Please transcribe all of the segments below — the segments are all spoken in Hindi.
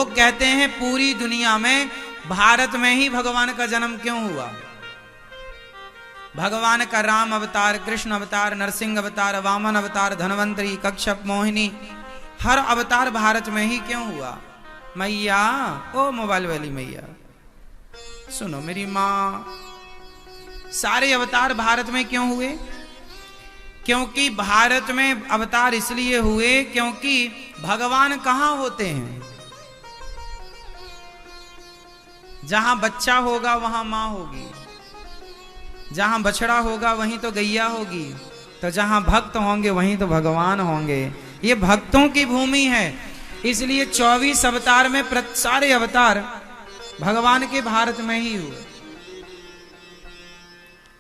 लोग कहते हैं पूरी दुनिया में भारत में ही भगवान का जन्म क्यों हुआ। भगवान का राम अवतार, कृष्ण अवतार, नरसिंह अवतार, वामन अवतार, धनवंतरी, कच्छप, मोहिनी, हर अवतार भारत में ही क्यों हुआ। मैया, ओ मोबाइल वाली मैया सुनो मेरी माँ, सारे अवतार भारत में क्यों हुए? क्योंकि भारत में अवतार इसलिए हुए क्योंकि भगवान कहां होते हैं? जहां बच्चा होगा वहां मां होगी, जहां बछड़ा होगा वहीं तो गैया होगी, तो जहां भक्त होंगे वहीं तो भगवान होंगे। ये भक्तों की भूमि है, इसलिए 24 अवतार में सारे अवतार भगवान के भारत में ही हुए,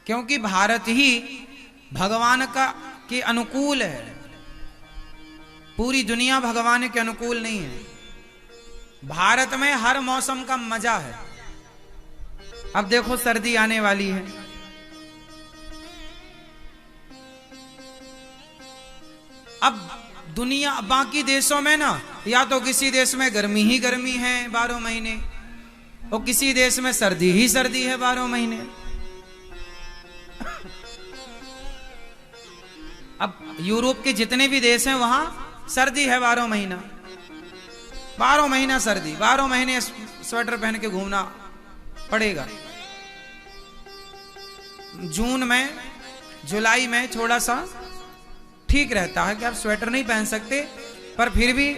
क्योंकि भारत ही भगवान का के अनुकूल है। पूरी दुनिया भगवान के अनुकूल नहीं है। भारत में हर मौसम का मजा है। अब देखो सर्दी आने वाली है, अब दुनिया बाकी देशों में ना, या तो किसी देश में गर्मी ही गर्मी है 12 महीने, और किसी देश में सर्दी ही सर्दी है 12 महीने। अब यूरोप के जितने भी देश हैं वहां सर्दी है 12 महीना, 12 महीना सर्दी, 12 महीने स्वेटर पहन के घूमना पड़ेगा। जून में, जुलाई में थोड़ा सा ठीक रहता है कि आप स्वेटर नहीं पहन सकते, पर फिर भी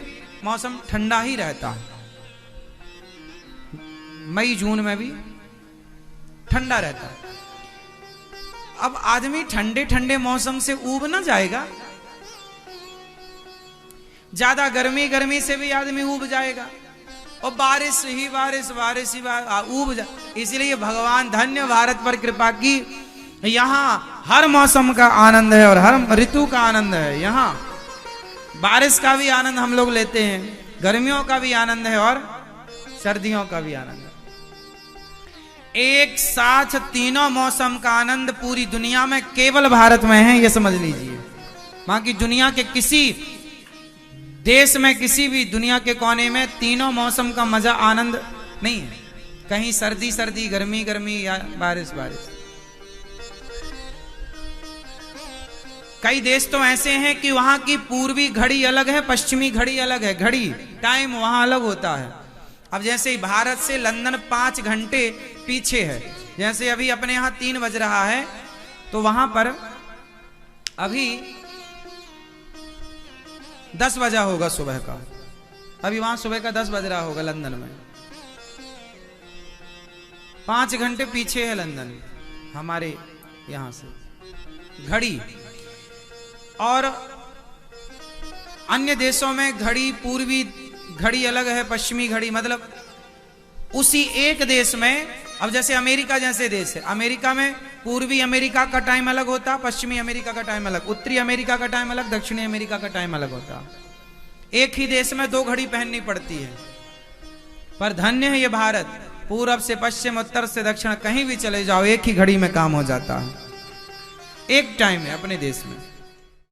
मौसम ठंडा ही रहता है। मई जून में भी ठंडा रहता है। अब आदमी ठंडे ठंडे मौसम से ऊब ना जाएगा? ज्यादा गर्मी गर्मी से भी आदमी ऊब जाएगा, और बारिश ही बारिश बारिश ही ऊब जा। इसलिए भगवान धन्य भारत पर कृपा की, यहाँ हर मौसम का आनंद है और हर ऋतु का आनंद है। यहाँ बारिश का भी आनंद हम लोग लेते हैं, गर्मियों का भी आनंद है और सर्दियों का भी आनंद है। एक साथ तीनों मौसम का आनंद पूरी दुनिया में केवल भारत में है, ये समझ लीजिए। बाकी दुनिया के किसी देश में, किसी भी दुनिया के कोने में तीनों मौसम का मजा आनंद नहीं है। कहीं सर्दी सर्दी, गर्मी गर्मी या बारिश बारिश। कई देश तो ऐसे हैं कि वहां की पूर्वी घड़ी अलग है, पश्चिमी घड़ी अलग है, घड़ी टाइम वहां अलग होता है। अब जैसे भारत से लंदन 5 घंटे पीछे है, जैसे अभी अपने यहां 3 बज रहा है, तो वहां पर अभी 10 बजा होगा सुबह का। अभी वहां सुबह का 10 बज रहा होगा लंदन में। 5 घंटे पीछे है लंदन हमारे यहां से घड़ी। और अन्य देशों में घड़ी, पूर्वी घड़ी अलग है, पश्चिमी घड़ी, मतलब उसी एक देश में। अब जैसे अमेरिका जैसे देश है, अमेरिका में पूर्वी अमेरिका का टाइम अलग होता, पश्चिमी अमेरिका का टाइम अलग, उत्तरी अमेरिका का टाइम अलग, दक्षिणी अमेरिका का टाइम अलग होता। एक ही देश में 2 घड़ी पहननी पड़ती है। पर धन्य है ये भारत, पूरब से पश्चिम, उत्तर से दक्षिण, कहीं भी चले जाओ एक ही घड़ी में काम हो जाता है। एक टाइम है अपने देश में।